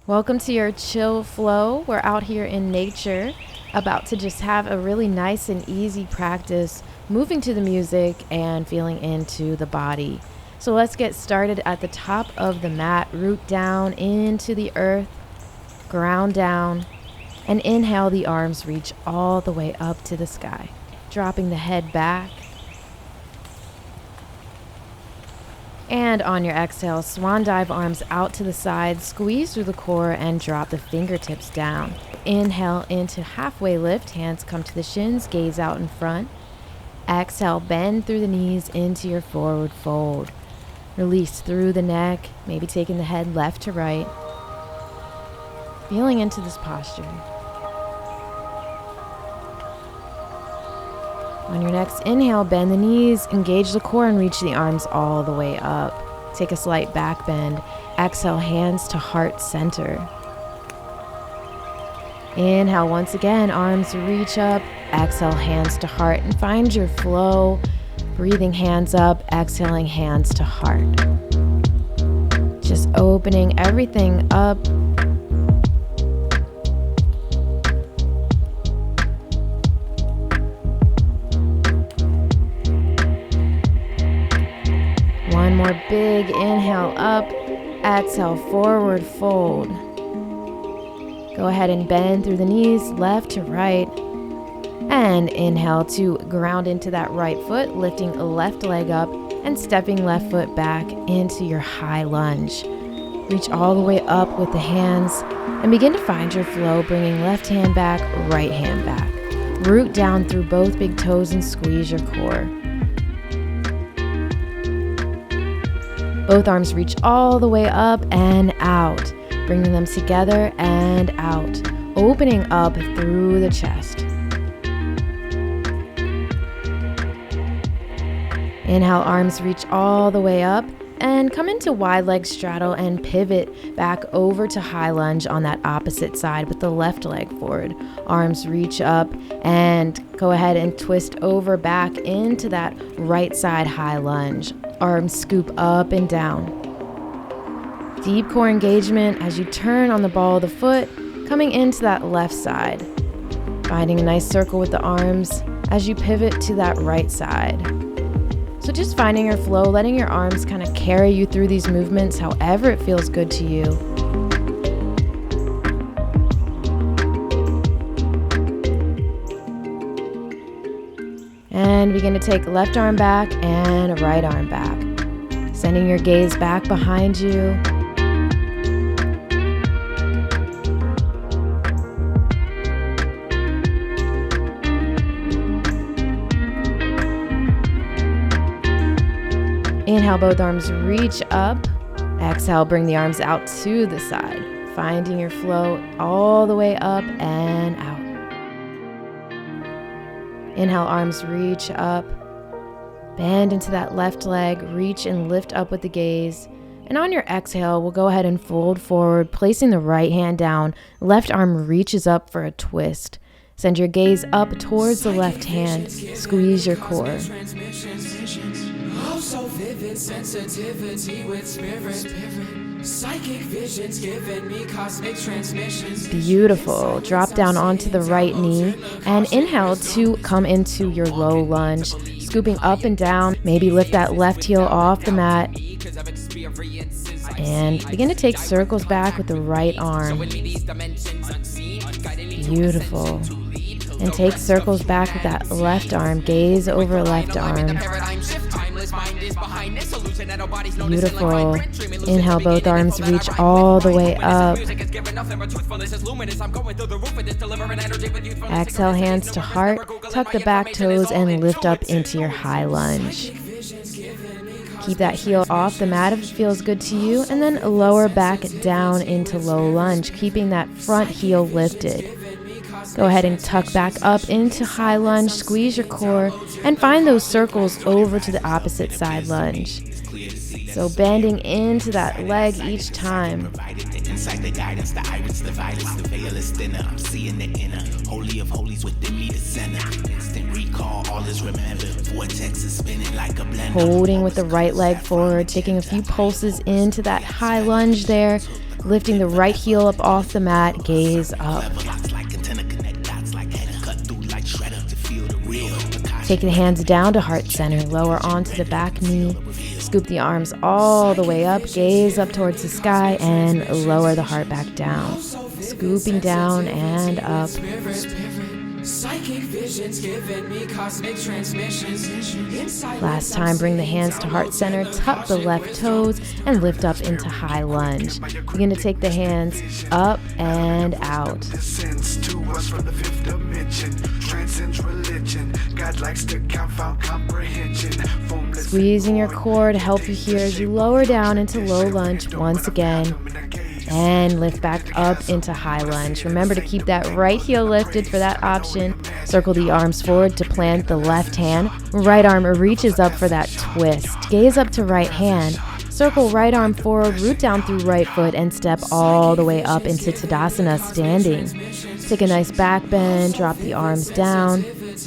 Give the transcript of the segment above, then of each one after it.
Welcome to your chill flow. We're out here in nature, about to just have a really nice and easy practice, moving to the music and feeling into the body. So let's get started at the top of the mat. Root down into the earth, ground down, and inhale, the arms reach all the way up to the sky, dropping the head back. And on your exhale, swan dive, arms out to the side, squeeze through the core and drop the fingertips down. Inhale into halfway lift, hands come to the shins, gaze out in front. Exhale, bend through the knees into your forward fold. Release through the neck, maybe taking the head left to right. Feeling into this posture. On your next inhale, bend the knees, engage the core, and reach the arms all the way up. Take a slight back bend. Exhale, hands to heart center. Inhale once again, arms reach up. Exhale, hands to heart, and find your flow. Breathing hands up, exhaling hands to heart. Just opening everything up. One more big inhale up, exhale, forward fold. Go ahead and bend through the knees, left to right. And inhale to ground into that right foot, lifting a left leg up and stepping left foot back into your high lunge. Reach all the way up with the hands and begin to find your flow, bringing left hand back, right hand back. Root down through both big toes and squeeze your core. Both arms reach all the way up and out, bringing them together and out, opening up through the chest. Inhale, arms reach all the way up and come into wide leg straddle and pivot back over to high lunge on that opposite side with the left leg forward. Arms reach up and go ahead and twist over back into that right side high lunge. Arms scoop up and down. Deep core engagement as you turn on the ball of the foot, coming into that left side. Finding a nice circle with the arms as you pivot to that right side. So just finding your flow, letting your arms kind of carry you through these movements however it feels good to you. And begin to take left arm back and right arm back. Sending your gaze back behind you. Inhale, both arms reach up. Exhale, bring the arms out to the side. Finding your flow all the way up and out. Inhale, arms reach up. Bend into that left leg, reach and lift up with the gaze. And on your exhale, we'll go ahead and fold forward, placing the right hand down. Left arm reaches up for a twist. Send your gaze up towards the left hand. Squeeze your core. So vivid sensitivity with spirit. Psychic visions giving me cosmic transmissions. Beautiful. Drop down onto the right knee and inhale to come into your low lunge. Scooping up and down. Maybe lift that left heel off the mat. And begin to take circles back with the right arm. Beautiful. And take circles back with that left arm. Gaze over left arm. Beautiful. Inhale, both arms reach all the way up. Exhale, hands to heart. Tuck the back toes and lift up into your high lunge. Keep that heel off the mat if it feels good to you, and then lower back down into low lunge, keeping that front heel lifted. Go ahead and tuck back up into high lunge, squeeze your core, and find those circles over to the opposite side lunge. So bending into that leg each time. Inside the guidance, the iris, the violence, the veil is thinner. I'm seeing the inner, holy of holies within me, the center. Instant recall, all is remembered. Vortex is spinning like a blender. Holding with the right leg forward, taking a few pulses into that high lunge there. Lifting the right heel up off the mat, gaze up. Take the hands down to heart center, lower onto the back knee. Scoop the arms all the way up, gaze up towards the sky, and lower the heart back down. Scooping down and up. Psychic visions giving me cosmic transmissions. Last time, bring the hands to heart center, tuck the left toes, and lift up into high lunge. Begin to take the hands up and out. Squeezing your core to help you here as you lower down into low lunge once again. And lift back up into high lunge. Remember to keep that right heel lifted for that option. Circle the arms forward to plant the left hand. Right arm reaches up for that twist. Gaze up to right hand. Circle right arm forward, root down through right foot, and step all the way up into Tadasana standing. Take a nice back bend, drop the arms down,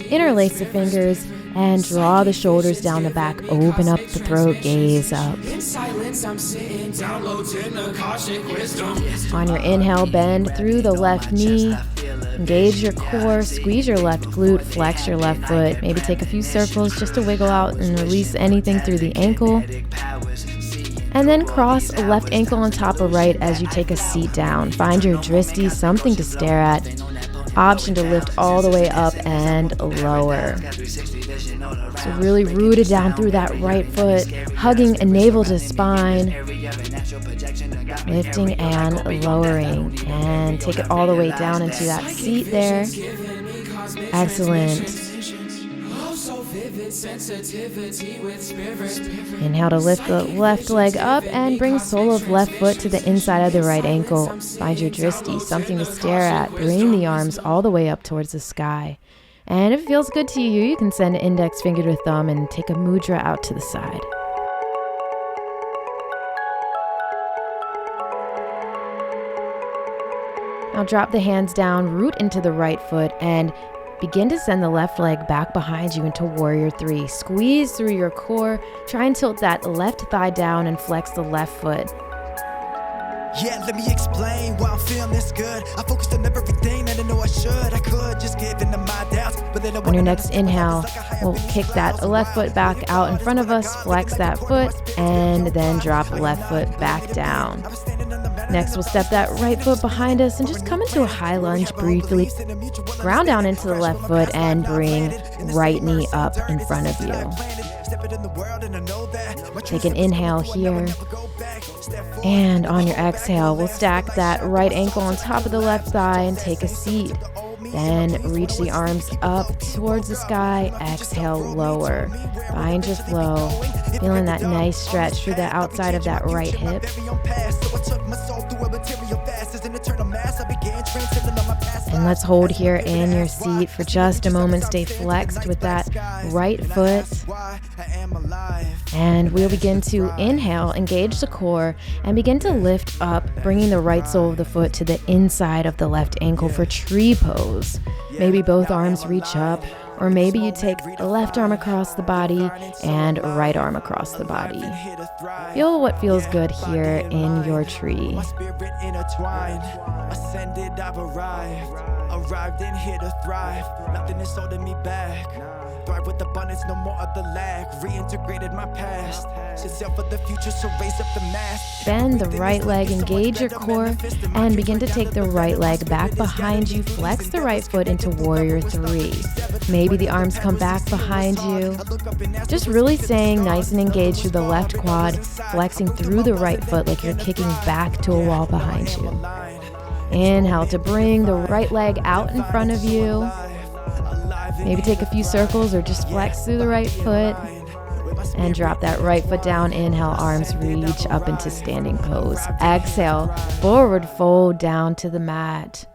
interlace the fingers, and draw the shoulders down the back. Open up the throat, gaze up. In silence, I'm sitting, downloading the cosmic wisdom. On your inhale, bend through the left knee. Engage your core, squeeze your left glute, flex your left foot. Maybe take a few circles just to wiggle out and release anything through the ankle. And then cross a left ankle on top of right as you take a seat down. Find your dristi, something to stare at. Option to lift all the way up and lower. So really rooted down through that right foot, hugging a navel to spine, lifting and lowering, and take it all the way down into that seat there. Excellent. Inhale to lift the left leg up and bring sole of left foot to the inside of the right ankle. Find your dristi, something to stare at. Bring the arms all the way up towards the sky. And if it feels good to you, you can send index finger to thumb and take a mudra out to the side. Now drop the hands down, root into the right foot, and begin to send the left leg back behind you into Warrior 3. Squeeze through your core. Try and tilt that left thigh down and flex the left foot. Yeah, let me explain why I'm feeling this good. I focused on everything that I know I should. I could just give in to my doubts. On your next inhale, we'll kick that left foot back out in front of us, flex that foot, and then drop the left foot back down. Next, we'll step that right foot behind us and just come into a high lunge briefly. Ground down into the left foot and bring right knee up in front of you. Take an inhale here. And on your exhale, we'll stack that right ankle on top of the left thigh and take a seat. Then reach the arms up towards the sky. Exhale, lower. Find your flow. Feeling that nice stretch through the outside of that right hip. And let's hold here in your seat for just a moment. Stay flexed with that right foot. And we'll begin to inhale, engage the core, and begin to lift up, bringing the right sole of the foot to the inside of the left ankle for tree pose. Maybe both arms reach up, or maybe you take the left arm across the body and right arm across the body. Feel what feels good here in your tree. Ascended, I've arrived and here to thrive. Nothing is holding me back. Thrive with abundance, no more of the lack. Reintegrated my past. Set sail for the future, so raise up the mast. Bend the right leg, engage your core, and begin to take the right leg back behind you. Flex the right foot into Warrior 3. Maybe the arms come back behind you. Just really staying nice and engaged through the left quad, flexing through the right foot like you're kicking back to a wall behind you. Inhale to bring the right leg out in front of you. Maybe take a few circles or just flex through the right foot. And drop that right foot down. Inhale, arms reach up into standing pose. Exhale, forward fold down to the mat.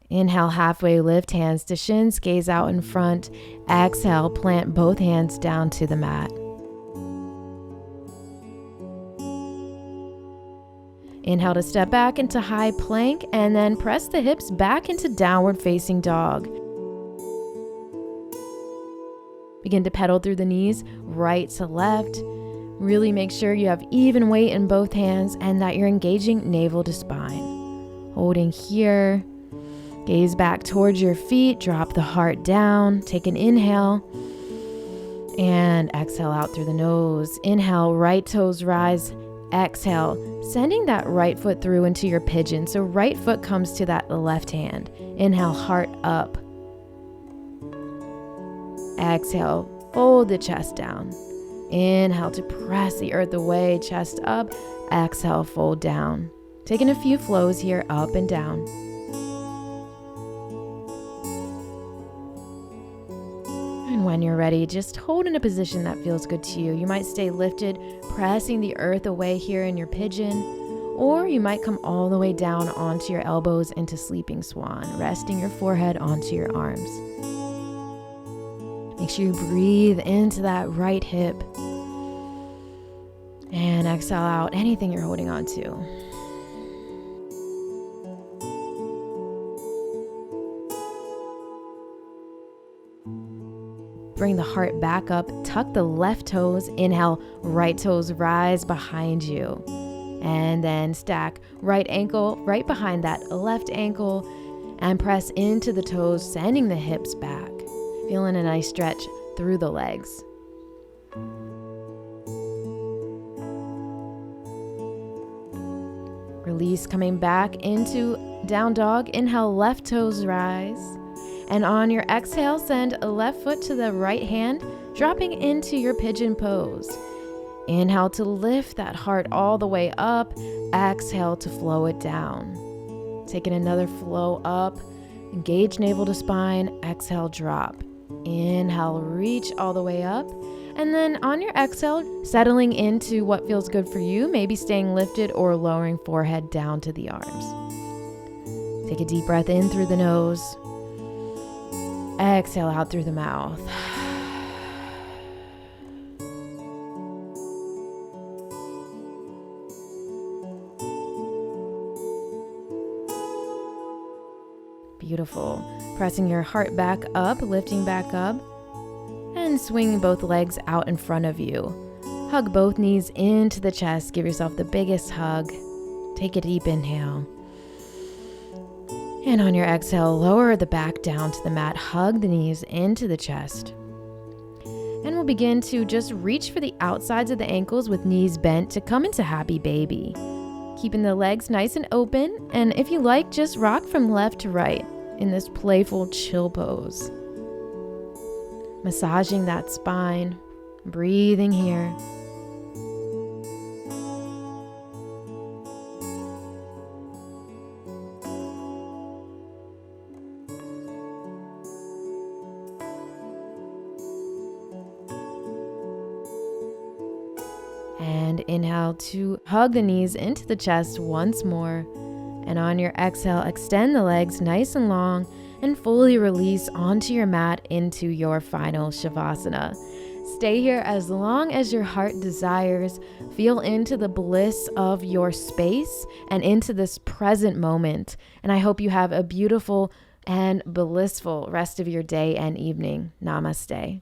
Inhale, halfway lift, hands to shins, gaze out in front. Exhale, plant both hands down to the mat. Inhale to step back into high plank and then press the hips back into downward facing dog. Begin to pedal through the knees, right to left. Really make sure you have even weight in both hands and that you're engaging navel to spine. Holding here. Gaze back towards your feet. Drop the heart down. Take an inhale. And exhale out through the nose. Inhale, right toes rise. Exhale, sending that right foot through into your pigeon. So right foot comes to that left hand. Inhale, heart up. Exhale, fold the chest down. Inhale to press the earth away, chest up. Exhale, fold down. Taking a few flows here, up and down. And when you're ready, just hold in a position that feels good to you. You might stay lifted, pressing the earth away here in your pigeon, or you might come all the way down onto your elbows into sleeping swan, resting your forehead onto your arms. Make sure you breathe into that right hip. And exhale out anything you're holding on to. Bring the heart back up, tuck the left toes, inhale, right toes rise behind you. And then stack right ankle right behind that left ankle and press into the toes, sending the hips back. Feeling a nice stretch through the legs. Release, coming back into down dog. Inhale, left toes rise. And on your exhale, send a left foot to the right hand, dropping into your pigeon pose. Inhale to lift that heart all the way up. Exhale to flow it down. Taking another flow up. Engage navel to spine. Exhale, drop. Inhale, reach all the way up. And then on your exhale, settling into what feels good for you, maybe staying lifted or lowering forehead down to the arms. Take a deep breath in through the nose. Exhale out through the mouth. Beautiful. Pressing your heart back up, lifting back up, and swinging both legs out in front of you. Hug both knees into the chest. Give yourself the biggest hug. Take a deep inhale. And on your exhale, lower the back down to the mat. Hug the knees into the chest. And we'll begin to just reach for the outsides of the ankles with knees bent to come into happy baby. Keeping the legs nice and open. And if you like, just rock from left to right in this playful chill pose. Massaging that spine, breathing here. And inhale to hug the knees into the chest once more. And on your exhale, extend the legs nice and long and fully release onto your mat into your final Shavasana. Stay here as long as your heart desires. Feel into the bliss of your space and into this present moment. And I hope you have a beautiful and blissful rest of your day and evening. Namaste.